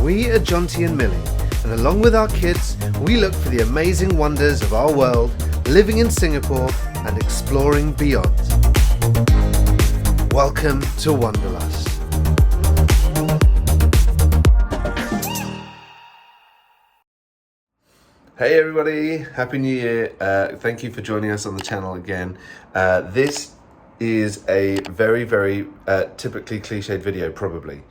We are Jonty and Millie, and along with our kids, we look for the amazing wonders of our world, living in Singapore and exploring beyond. Welcome to Wanderlust. Hey everybody, Happy New Year. Thank you for joining us on the channel again. This is a very typically cliched video probably,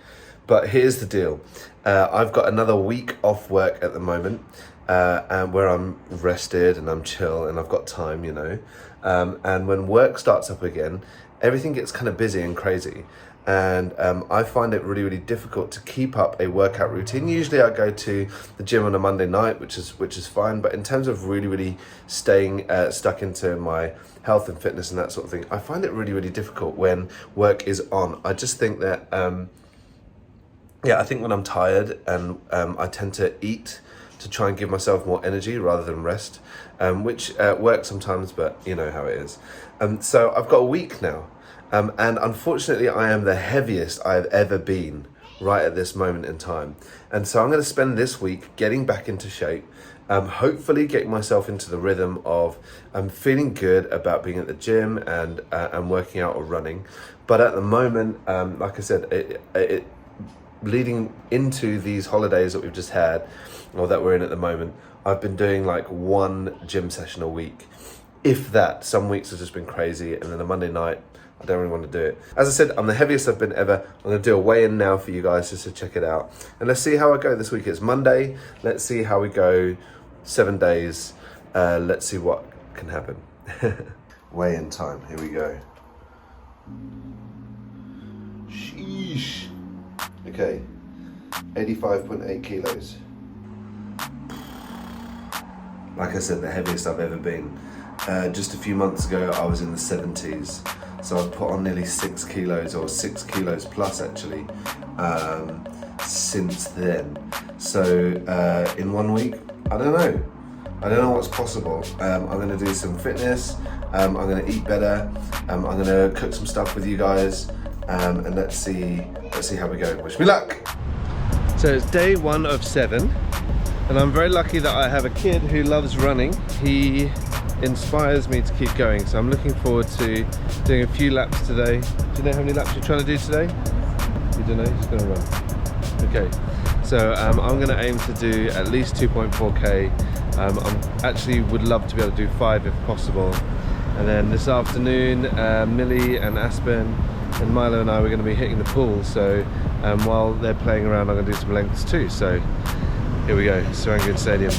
but here's the deal. I've got another week off work at the moment, and where I'm rested and I'm chill and I've got time, you know. And when work starts up again, everything gets kind of busy and crazy. And I find it really difficult to keep up a workout routine. Usually I go to the gym on a Monday night, which is fine, but in terms of really staying stuck into my health and fitness and that sort of thing, I find it really difficult when work is on. I just think that I think when I'm tired and I tend to eat to try and give myself more energy rather than rest, which works sometimes, but you know how it is. So I've got a week now. And unfortunately, I am the heaviest I've ever been right at this moment in time. And so I'm going to spend this week getting back into shape, hopefully getting myself into the rhythm of feeling good about being at the gym and working out or running. But at the moment, like I said, leading into these holidays that we've just had, or that we're in at the moment, I've been doing like one gym session a week. If that, some weeks have just been crazy, and then a Monday night, I don't really want to do it. As I said, I'm the heaviest I've been ever. I'm going to do a weigh-in now for you guys just to check it out. And let's see how I go this week. It's Monday. Let's see how we go. 7 days. Let's see what can happen. Weigh-in time. Here we go. Sheesh. Okay. 85.8 kilos. Like I said, the heaviest I've ever been. Just a few months ago, I was in the 70s. So I've put on nearly 6 kilos, or 6 kilos plus actually, since then. So in 1 week, I don't know what's possible. I'm gonna do some fitness, I'm gonna eat better, I'm gonna cook some stuff with you guys, and let's see how we go. Wish me luck. So it's day 1 of 7, and I'm very lucky that I have a kid who loves running. He inspires me to keep going, so I'm looking forward to doing a few laps today. Do you know how many laps you're trying to do today? You don't know? You're just going to run. Okay, so I'm going to aim to do at least 2.4k. I actually would love to be able to do 5 if possible. And then this afternoon, Millie and Aspen and Milo and I were going to be hitting the pool, so while they're playing around, I'm going to do some lengths too. So here we go, Serangoon Stadium.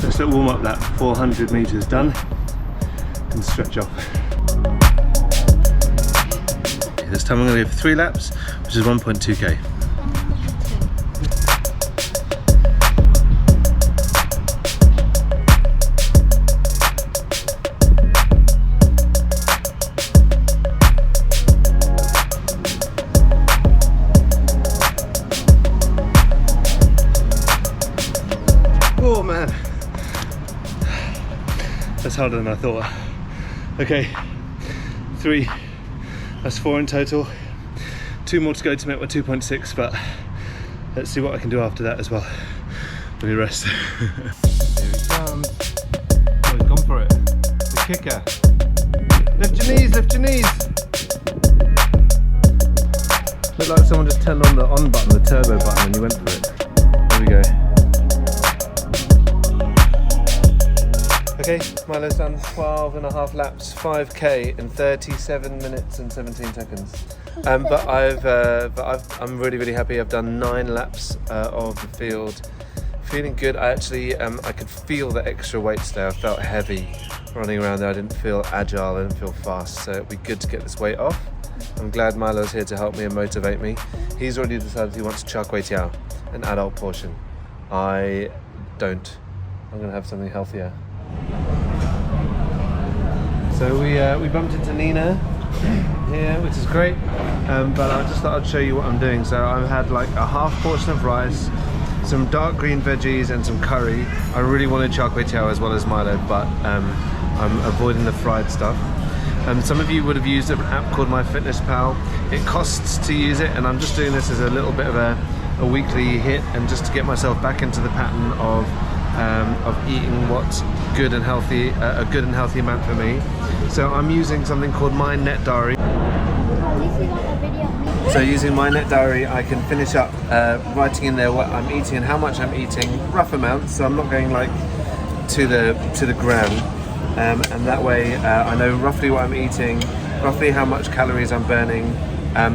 Let's warm up. That 400 meters done and stretch off. This time I'm going to go for 3 laps, which is 1.2k. Oh man, that's harder than I thought. Okay, 3, that's 4 in total. 2 more to go to make my 2.6, but let's see what I can do after that as well. Let me rest. Here he comes. Oh, he's gone for it. The kicker. Lift your knees, lift your knees. Looked like someone just turned on the on button, the turbo button, and you went for it. There we go. Okay, Milo's done 12.5 laps, 5k in 37 minutes and 17 seconds. But I'm really happy. I've done 9 laps of the field, feeling good. I actually I could feel the extra weight today. I felt heavy running around there. I didn't feel agile. I didn't feel fast. So it'd be good to get this weight off. I'm glad Milo's here to help me and motivate me. He's already decided he wants char kway teow, an adult portion. I don't. I'm gonna have something healthier. So we bumped into Nina here, which is great. But I just thought I'd show you what I'm doing. So I've had like a half portion of rice, some dark green veggies and some curry. I really wanted char kway teow as well as Milo, but I'm avoiding the fried stuff. Some of you would have used an app called MyFitnessPal. It costs to use it, and I'm just doing this as a little bit of a weekly hit, and just to get myself back into the pattern of eating what's good and healthy, a good and healthy amount for me. So I'm using something called My Net Diary. So using My Net Diary, I can finish up writing in there what I'm eating and how much I'm eating, rough amounts, so I'm not going like to the gram. And that way I know roughly what I'm eating, roughly how much calories I'm burning.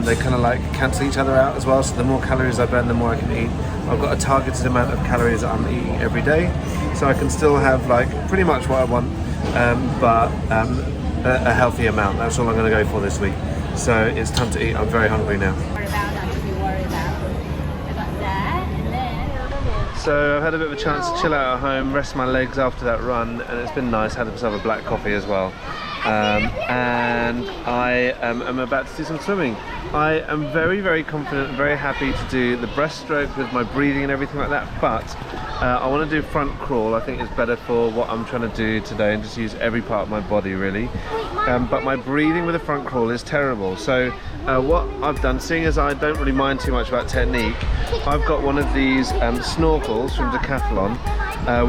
They kind of like cancel each other out as well, so the more calories I burn, the more I can eat. I've got a targeted amount of calories that I'm eating every day, so I can still have like pretty much what I want, but a healthy amount. That's all I'm going to go for this week. So it's time to eat. I'm very hungry now. So I've had a bit of a chance to chill out at home, rest my legs after that run, and it's been nice. Had myself a black coffee as well. And I am about to do some swimming. I am very, very confident and very happy to do the breaststroke with my breathing and everything like that, but I want to do front crawl. I think it's better for what I'm trying to do today, and just use every part of my body really. But my breathing with a front crawl is terrible. So what I've done, seeing as I don't really mind too much about technique, I've got one of these snorkels from Decathlon,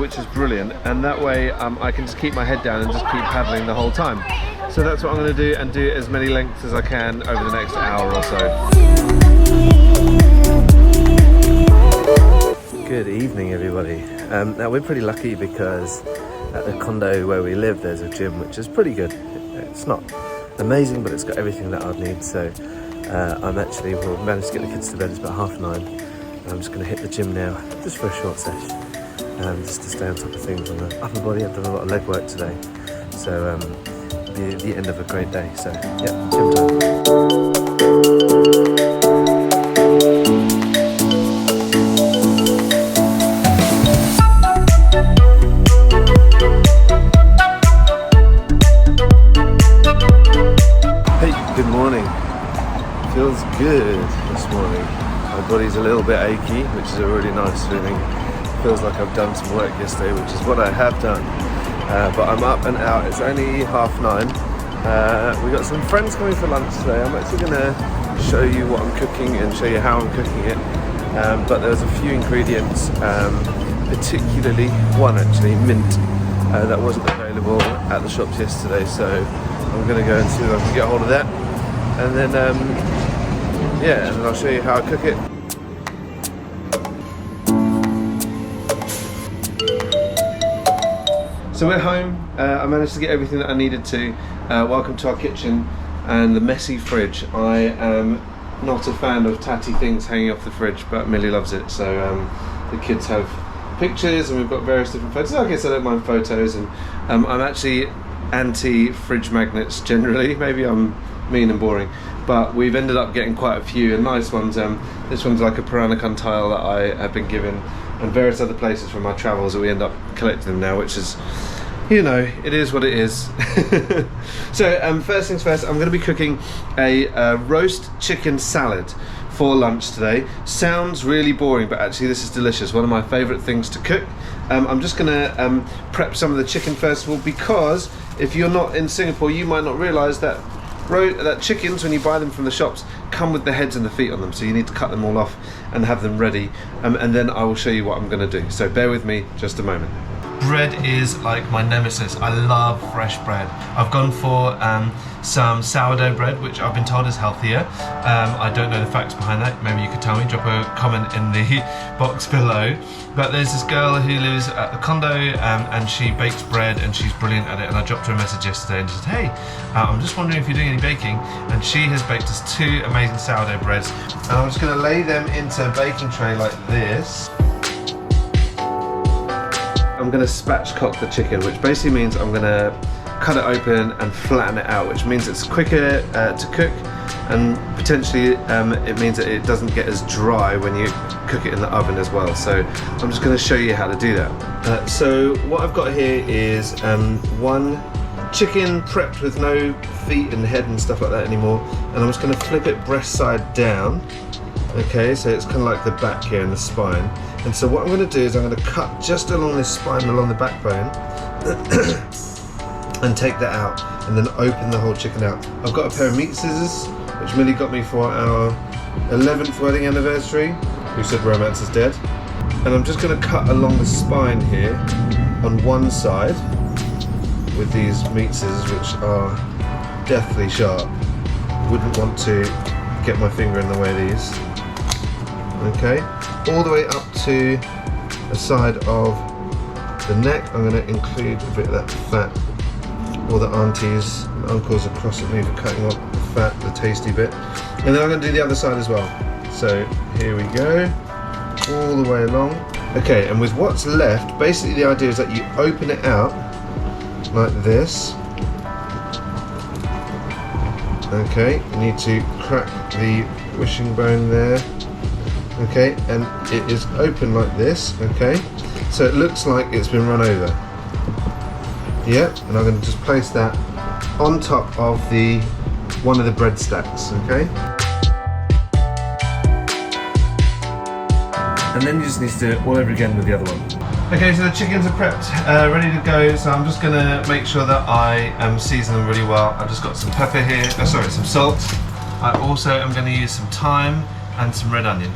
which is brilliant, and that way I can just keep my head down and just keep paddling the whole time. So that's what I'm going to do, and do as many lengths as I can over the next hour or so. Good evening everybody. Now we're pretty lucky because at the condo where we live there's a gym which is pretty good. It's not amazing, but it's got everything that I'd need. So we'll manage to get the kids to bed. It's about 9:30. I'm just going to hit the gym now, just for a short session, just to stay on top of things on the upper body. I've done a lot of leg work today, so the end of a great day. So yeah, gym time. Feels good this morning. My body's a little bit achy, which is a really nice feeling. Feels like I've done some work yesterday, which is what I have done. But I'm up and out. It's only 9:30. We've got some friends coming for lunch today. I'm actually going to show you what I'm cooking and show you how I'm cooking it. But there's a few ingredients, particularly one actually, mint, that wasn't available at the shops yesterday. So I'm going to go and see if I can get hold of that. And then, yeah, and then I'll show you how I cook it. So we're home. I managed to get everything that I needed to. Welcome to our kitchen and the messy fridge. I am not a fan of tatty things hanging off the fridge, but Millie loves it. So the kids have pictures, and we've got various different photos. I guess I don't mind photos, and I'm actually anti-fridge magnets generally. Maybe I'm mean and boring, but we've ended up getting quite a few and nice ones. This one's like a Peranakan tile that I have been given, and various other places from my travels that we end up collecting them now, which is, you know, it is what it is. So first things first, I'm going to be cooking a roast chicken salad for lunch today. Sounds really boring, but actually this is delicious. One of my favourite things to cook. I'm just going to prep some of the chicken first of all, because if you're not in Singapore, you might not realise that chickens, when you buy them from the shops, come with the heads and the feet on them, so you need to cut them all off and have them ready, and then I will show you what I'm going to do. So bear with me just a moment. Bread is like my nemesis. I love fresh bread. I've gone for some sourdough bread, which I've been told is healthier. I don't know the facts behind that. Maybe you could tell me, drop a comment in the box below. But there's this girl who lives at the condo, and she bakes bread, and she's brilliant at it. And I dropped her a message yesterday and she said, hey, I'm just wondering if you're doing any baking. And she has baked us 2 amazing sourdough breads. And I'm just going to lay them into a baking tray like this. I'm going to spatchcock the chicken, which basically means I'm going to cut it open and flatten it out, which means it's quicker to cook, and potentially it means that it doesn't get as dry when you cook it in the oven as well. So I'm just going to show you how to do that. So what I've got here is 1 chicken prepped with no feet and head and stuff like that anymore, and I'm just going to flip it breast side down. Okay, so it's kind of like the back here and the spine. And so what I'm going to do is I'm going to cut just along this spine, along the backbone, and take that out, and then open the whole chicken out. I've got a pair of meat scissors, which Millie got me for our 11th wedding anniversary. Who said romance is dead? And I'm just going to cut along the spine here on one side with these meat scissors, which are deathly sharp. Wouldn't want to get my finger in the way of these. Okay, all the way up to the side of the neck. I'm going to include a bit of that fat. All the aunties and uncles are cross at me for cutting off the fat, the tasty bit. And then I'm going to do the other side as well. So here we go, all the way along. Okay, and with what's left, basically the idea is that you open it out like this. Okay, you need to crack the wishing bone there. Okay, and it is open like this. Okay, so it looks like it's been run over. Yep, and I'm going to just place that on top of one of the bread stacks. Okay, and then you just need to do it all over again with the other one. Okay, so the chickens are prepped, ready to go. So I'm just going to make sure that I season them really well. I've just got some pepper here. Oh, sorry, some salt. I also am going to use some thyme and some red onion.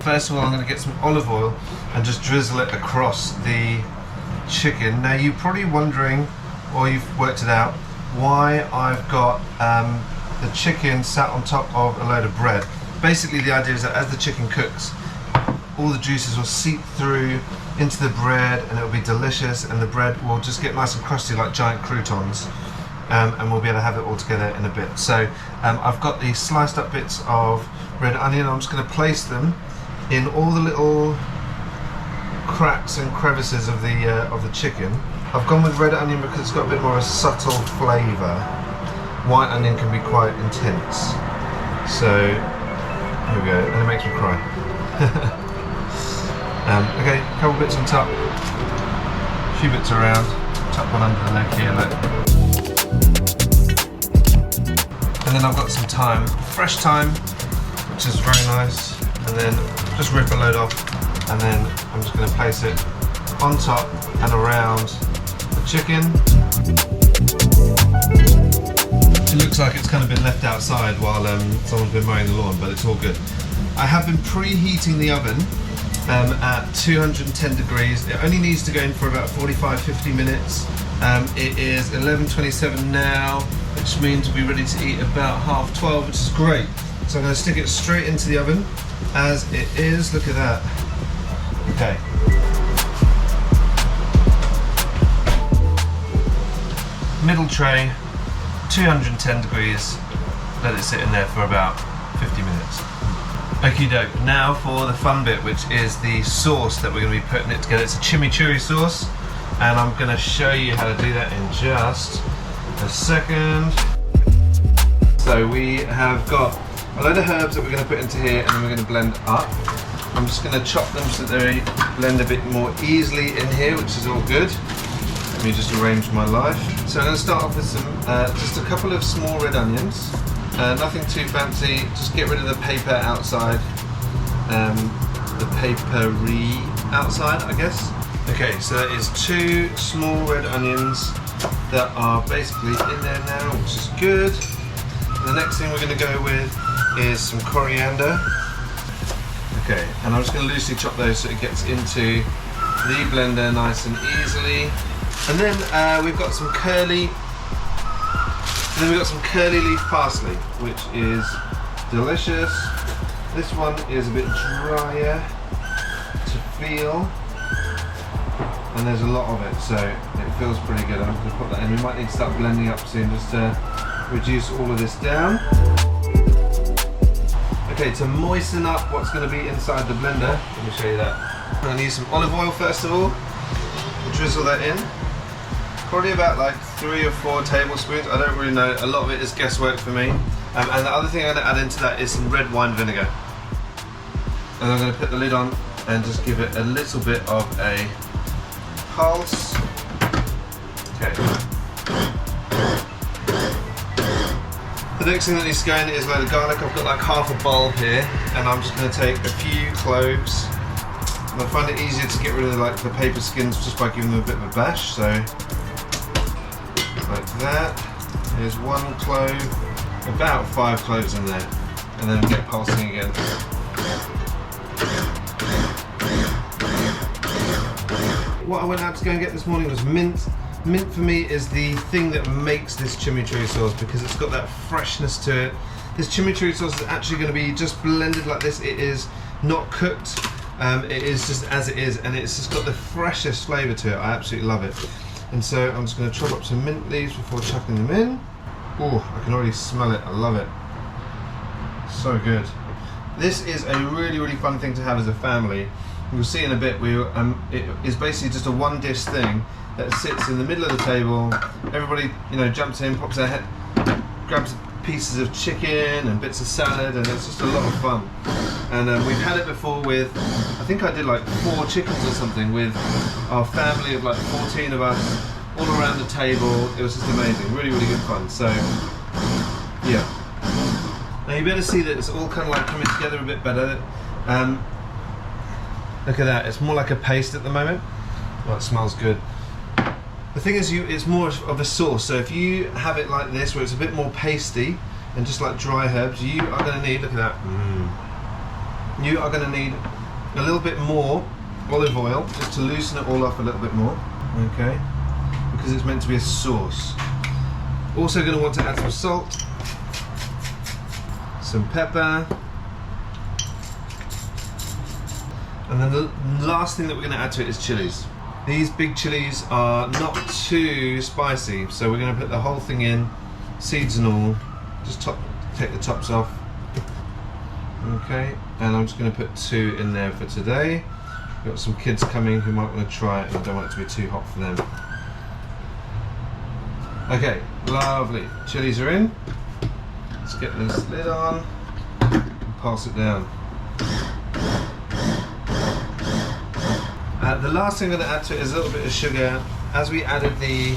First of all, I'm going to get some olive oil and just drizzle it across the chicken. Now you're probably wondering, or you've worked it out, why I've got the chicken sat on top of a load of bread. Basically the idea is that as the chicken cooks, all the juices will seep through into the bread and it will be delicious, and the bread will just get nice and crusty like giant croutons, and we'll be able to have it all together in a bit. So I've got these sliced up bits of red onion. I'm just going to place them in all the little cracks and crevices of the chicken. I've gone with red onion because it's got a bit more of a subtle flavour. White onion can be quite intense. So here we go, and it makes me cry. Okay, a couple bits on top, a few bits around, tuck one under the leg here, look. And then I've got some thyme, fresh thyme, which is very nice, and then just rip a load off, and then I'm just going to place it on top and around the chicken. It looks like it's kind of been left outside while someone's been mowing the lawn, but it's all good. I have been preheating the oven at 210 degrees. It only needs to go in for about 45-50 minutes. It is 11:27 now, which means we'll be ready to eat about 12:30, which is great. So I'm going to stick it straight into the oven as it is. Look at that. Okay. Middle tray, 210 degrees. Let it sit in there for about 50 minutes. Okie doke, now for the fun bit, which is the sauce that we're going to be putting it together. It's a chimichurri sauce, and I'm going to show you how to do that in just a second. So we have got a load of herbs that we're going to put into here, and then we're going to blend up. I'm just going to chop them so that they blend a bit more easily in here, which is all good. Let me just arrange my life. So I'm going to start off with some, just a couple of small red onions. Nothing too fancy, just get rid of the paper outside, the papery outside, I guess. Okay, so that is 2 small red onions that are basically in there now, which is good. And the next thing we're going to go with is some coriander. Okay, and I'm just going to loosely chop those so it gets into the blender nice and easily. And then we've got some curly leaf parsley, which is delicious. This one is a bit drier to feel, and there's a lot of it, so it feels pretty good. I'm going to put that in. We might need to start blending up soon just to reduce all of this down. Okay, to moisten up what's going to be inside the blender, let me show you that. I'm going to use some olive oil first of all, drizzle that in. Probably about like 3 or 4 tablespoons, I don't really know, a lot of it is guesswork for me. And the other thing I'm going to add into that is some red wine vinegar. And I'm going to put the lid on and just give it a little bit of a pulse. Okay. The next thing that needs to go in is a load of garlic. I've got like half a bulb here, and I'm just going to take a few cloves. And I find it easier to get rid of like the paper skins just by giving them a bit of a bash. So like that. Here's 1 clove, about 5 cloves in there, and then get pulsing again. What I went out to go and get this morning was mint. Mint for me is the thing that makes this chimichurri sauce because it's got that freshness to it. This chimichurri sauce is actually going to be just blended like this. It is not cooked. It is just as it is, and it's just got the freshest flavour to it. I absolutely love it. And so I'm just going to chop up some mint leaves before chucking them in. Oh, I can already smell it. I love it. So good. This is a really, really fun thing to have as a family. You'll see in a bit. It is basically just a one-dish thing that sits in the middle of the table. Everybody, jumps in, pops their head, grabs pieces of chicken and bits of salad, and it's just a lot of fun. And we've had it before with, I think I did like 4 chickens or something with our family of like 14 of us all around the table. It was just amazing, really, really good fun. So, yeah. Now you better see that it's all kind of like coming together a bit better. Look at that, it's more like a paste at the moment. Well, it smells good. The thing is, it's more of a sauce, so if you have it like this, where it's a bit more pasty and just like dry herbs, you are going to need, look at that, you are going to need a little bit more olive oil, just to loosen it all up a little bit more, okay, because it's meant to be a sauce. Also going to want to add some salt, some pepper, and then the last thing that we're going to add to it is chilies. These big chilies are not too spicy, so we're going to put the whole thing in, seeds and all, just take the tops off. Okay, and I'm just going to put 2 in there for today. We've got some kids coming who might want to try it, and I don't want it to be too hot for them. Okay, lovely. Chilies are in. Let's get this lid on and pass it down. The last thing I'm going to add to it is a little bit of sugar. As we added the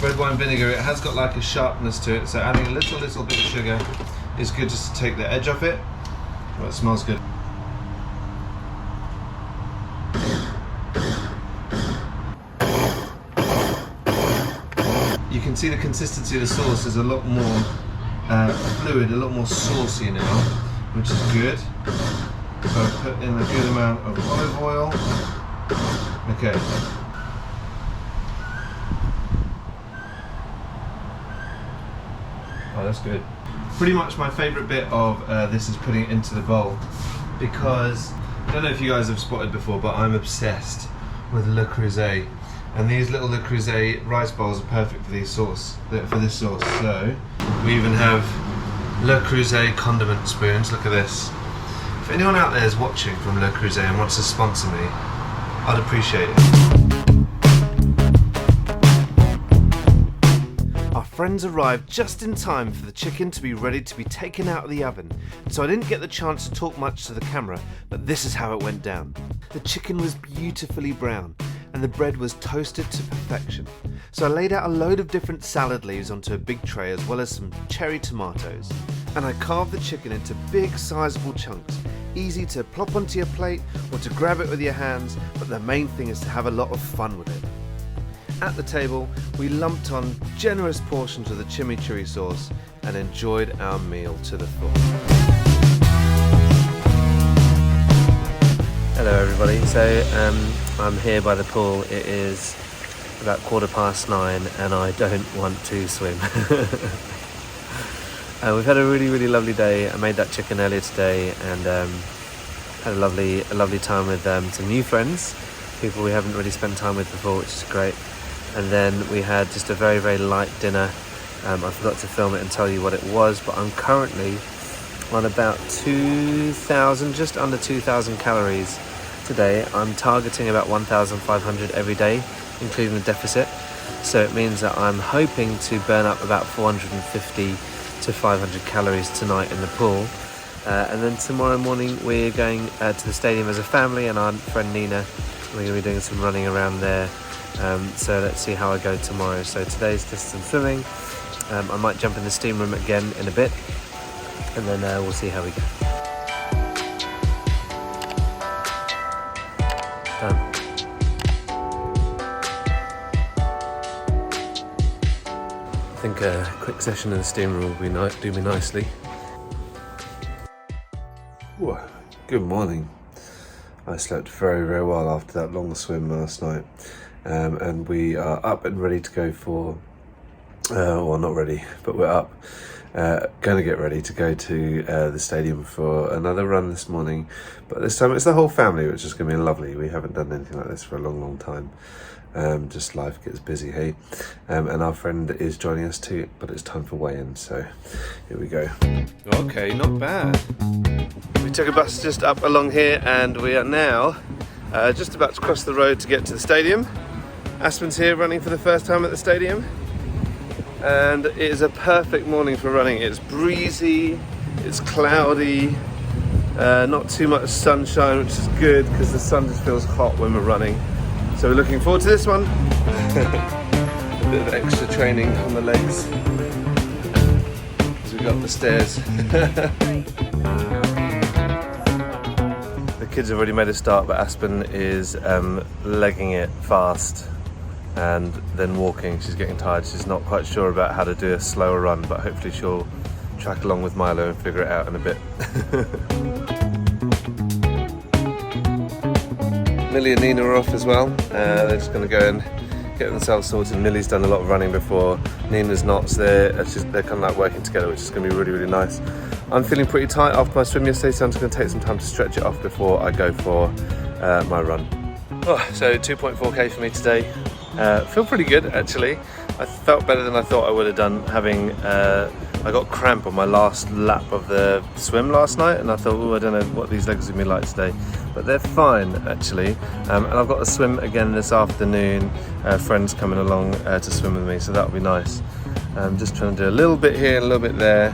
red wine vinegar, it has got like a sharpness to it, so adding a little bit of sugar is good just to take the edge off it. Well, it smells good. You can see the consistency of the sauce is a lot more fluid, a lot more saucy now, which is good. So I've put in a good amount of olive oil. Okay. Oh, that's good. Pretty much my favourite bit of this is putting it into the bowl, because I don't know if you guys have spotted before, but I'm obsessed with Le Creuset, and these little Le Creuset rice bowls are perfect for this sauce. So we even have Le Creuset condiment spoons. Look at this. If anyone out there is watching from Le Creuset and wants to sponsor me, I'd appreciate it. Our friends arrived just in time for the chicken to be ready to be taken out of the oven, so I didn't get the chance to talk much to the camera, but this is how it went down. The chicken was beautifully brown, and the bread was toasted to perfection. So I laid out a load of different salad leaves onto a big tray, as well as some cherry tomatoes. And I carved the chicken into big sizable chunks, easy to plop onto your plate or to grab it with your hands, but the main thing is to have a lot of fun with it. At the table, we lumped on generous portions of the chimichurri sauce and enjoyed our meal to the full. Hello everybody, so I'm here by the pool. It is about 9:15 and I don't want to swim. We've had a really lovely day. I made that chicken earlier today and had a lovely time with some new friends, people we haven't really spent time with before, which is great. And then we had just a very light dinner. I forgot to film it and tell you what it was, but I'm currently on about 2,000, just under 2,000 calories today. I'm targeting about 1,500 every day, including the deficit. So it means that I'm hoping to burn up about 450 to 500 calories tonight in the pool. And then tomorrow morning we're going to the stadium as a family, and our friend Nina, we're going to be doing some running around there. So let's see how I go tomorrow. So today's just some swimming. I might jump in the steam room again in a bit, and then we'll see how we go. Done. I think a quick session in the steam room will do me nicely. Ooh, good morning. I slept very, very well after that long swim last night, and we are up and ready to go for, well, not ready, but we're up, going to get ready to go to the stadium for another run this morning, but this time it's the whole family, which is going to be lovely. We haven't done anything like this for a long, long time. Just life gets busy, hey? And our friend is joining us too, but it's time for weigh-in, so here we go. Okay, not bad. We took a bus just up along here, and we are now just about to cross the road to get to the stadium. Aspen's here running for the first time at the stadium, and it is a perfect morning for running. It's breezy, it's cloudy, not too much sunshine, which is good because the sun just feels hot when we're running. So we're looking forward to this one. A bit of extra training on the legs as we go up the stairs. The kids have already made a start, but Aspen is legging it fast and then walking. She's getting tired. She's not quite sure about how to do a slower run, but hopefully she'll track along with Milo and figure it out in a bit. Millie and Nina are off as well. They're just going to go and get themselves sorted. Millie's done a lot of running before, Nina's not, so they're kind of like working together, which is going to be really, really nice. I'm feeling pretty tight after my swim yesterday, so I'm just going to take some time to stretch it off before I go for my run. Oh, so 2.4k for me today. Feel pretty good actually. I felt better than I thought I would have done, having I got cramp on my last lap of the swim last night, and I thought, oh, I don't know what these legs are going to be like today, but they're fine actually. And I've got to swim again this afternoon. Friends coming along to swim with me, so that'll be nice. Just trying to do a little bit here, a little bit there.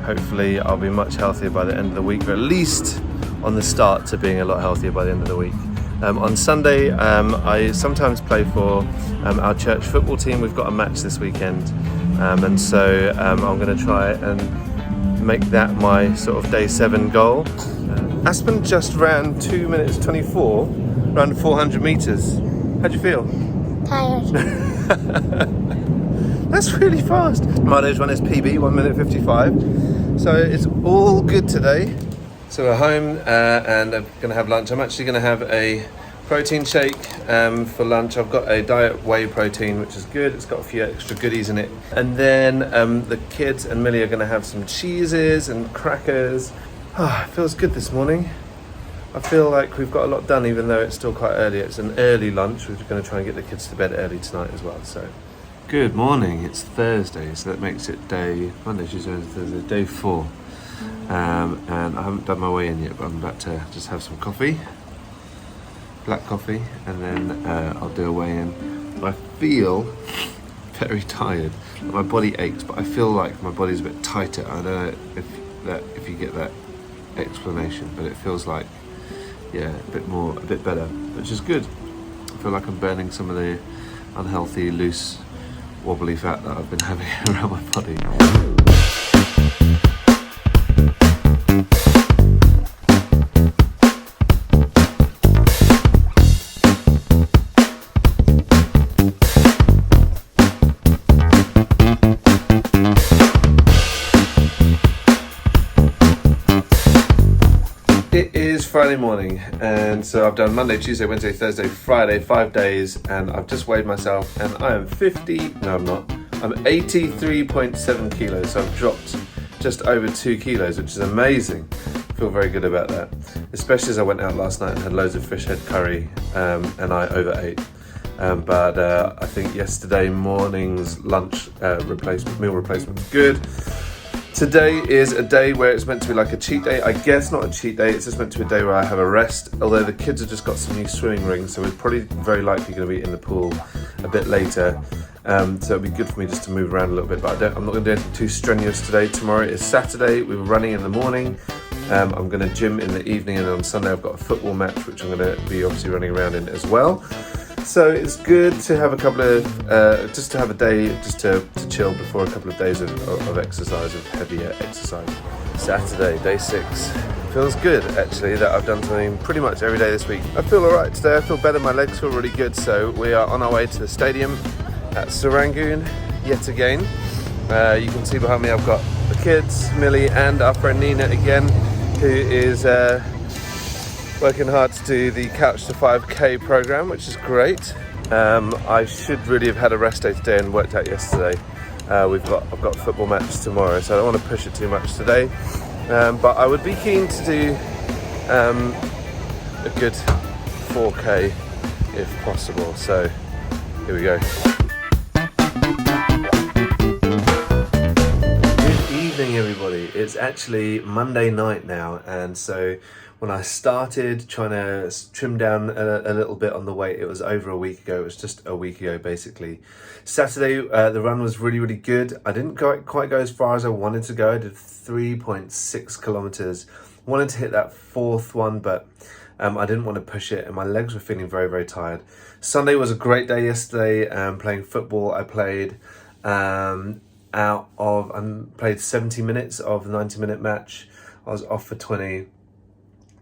Hopefully I'll be much healthier by the end of the week, or at least on the start to being a lot healthier by the end of the week. On Sunday, I sometimes play for our church football team. We've got a match this weekend, and so I'm going to try and make that my sort of day 7 goal. Aspen just ran 2 minutes 24, ran 400 meters. How'd you feel? Tired. That's really fast. Milo's run his PB, 1 minute 55. So it's all good today. So we're home and I'm going to have lunch. I'm actually going to have a protein shake for lunch. I've got a diet whey protein, which is good. It's got a few extra goodies in it. And then the kids and Millie are going to have some cheeses and crackers. Oh, it feels good this morning. I feel like we've got a lot done, even though it's still quite early. It's an early lunch. We're going to try and get the kids to bed early tonight as well. So, good morning. It's Thursday, so that makes it Monday, Tuesday, Wednesday, Thursday, day 4. And I haven't done my way in yet, but I'm about to just have some coffee, black coffee, and then I'll do a weigh in. I feel very tired. My body aches, but I feel like my body's a bit tighter. I don't know if you get that explanation, but it feels like, yeah, a bit better, which is good. I feel like I'm burning some of the unhealthy, loose, wobbly fat that I've been having around my body. Friday morning, and so I've done Monday, Tuesday, Wednesday, Thursday, Friday, 5 days, and I've just weighed myself, and I am 83.7 kilos, so I've dropped just over 2 kilos, which is amazing. I feel very good about that, especially as I went out last night and had loads of fish head curry, and I overate. But I think yesterday morning's lunch meal replacement was good. Today is a day where it's meant to be like a cheat day. I guess not a cheat day, it's just meant to be a day where I have a rest, although the kids have just got some new swimming rings, so we're probably very likely going to be in the pool a bit later. So it'll be good for me just to move around a little bit, but I'm not going to do anything too strenuous today. Tomorrow is Saturday, we were running in the morning. I'm going to gym in the evening, and on Sunday I've got a football match, which I'm going to be obviously running around in as well. So it's good to have a couple of, just to have a day just to chill before a couple of days of exercise, of heavier exercise. Saturday, day 6. Feels good actually that I've done something pretty much every day this week. I feel alright today, I feel better, my legs feel really good. So we are on our way to the stadium at Serangoon yet again. You can see behind me I've got the kids, Millie and our friend Nina again, who is working hard to do the Couch to 5K program, which is great. I should really have had a rest day today and worked out yesterday. I've got a football match tomorrow, so I don't want to push it too much today. But I would be keen to do a good 4K if possible. So here we go. Good evening, everybody. It's actually Monday night now, and so when I started trying to trim down a little bit on the weight, it was over a week ago. It was just a week ago, basically. Saturday, the run was really, really good. I didn't quite go as far as I wanted to go. I did 3.6 kilometers. Wanted to hit that 4th one, but I didn't want to push it, and my legs were feeling very, very tired. Sunday was a great day yesterday. Playing football, I played played 70 minutes of the 90-minute match. I was off for 20.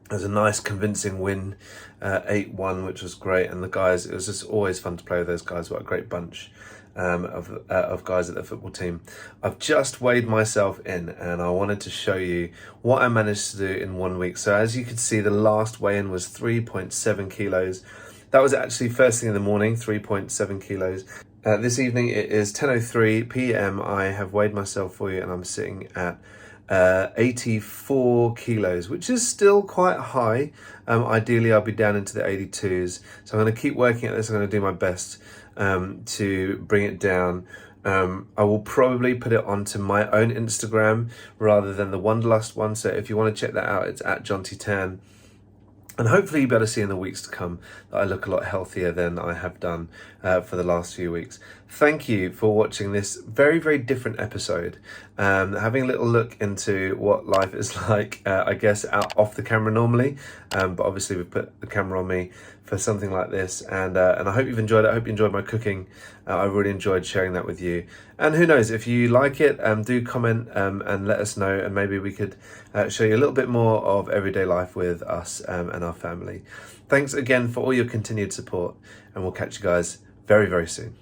It was a nice convincing win, 8-1, which was great. And the guys, it was just always fun to play with those guys. What a great bunch of guys at the football team. I've just weighed myself in, and I wanted to show you what I managed to do in 1 week. So as you can see, the last weigh-in was 3.7 kilos. That was actually first thing in the morning, 3.7 kilos. This evening it is 10:03 p.m. I have weighed myself for you, and I'm sitting at 84 kilos, which is still quite high. Ideally I'll be down into the 82s, so I'm going to keep working at this. I'm going to do my best to bring it down. I will probably put it onto my own Instagram rather than the Wanderlust one, so if you want to check that out, it's at Jonty Tan. And hopefully you'll be able to see in the weeks to come that I look a lot healthier than I have done for the last few weeks. Thank you for watching this very, very different episode. Having a little look into what life is like, I guess, off the camera normally. But obviously we've put the camera on me for something like this. And I hope you've enjoyed it. I hope you enjoyed my cooking. I really enjoyed sharing that with you. And who knows, if you like it, do comment and let us know. And maybe we could show you a little bit more of everyday life with us and our family. Thanks again for all your continued support. And we'll catch you guys very, very soon.